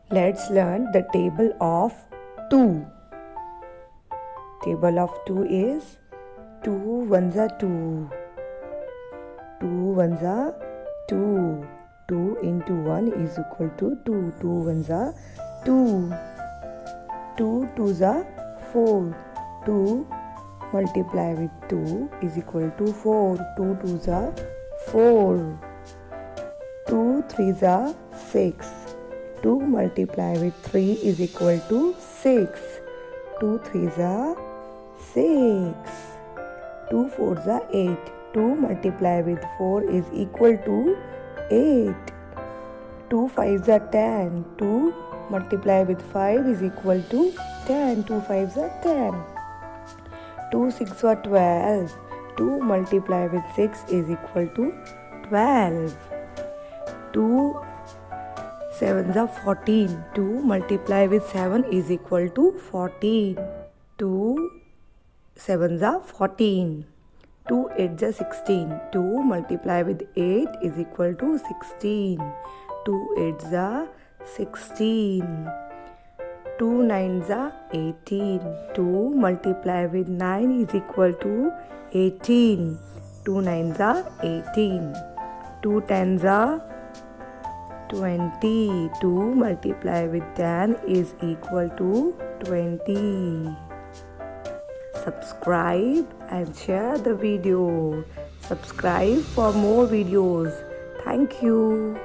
Let's learn the table of 2. Table of 2 is 2 ones are 2. 2 ones are 2. 2 into 1 is equal to 2. 2 ones are 2. 2 twos are 4. 2 multiply with 2 is equal to 4. 2 twos are 4. 2 threes are 6. 2 multiply with 3 is equal to 6. 2 threes are 6. 2 fours are 8. 2 multiply with 4 is equal to 8. 2 fives are 10. 2 multiply with 5 is equal to 10. 2 fives are 10. 2 six are 12. 2 multiply with 6 is equal to 12. 2 sevens are 14. 2 multiply with 7 is equal to 14. 2 sevens are 14. 2 eights are 16. 2 multiply with 8 is equal to 16. 2 eights are 16. 2 nines are 18. 2 multiply with 9 is equal to 18. 2 nines are 18. 2 tens are 20. 2 multiply with 10 is equal to 20. Subscribe and share the video. Subscribe for more videos. Thank you.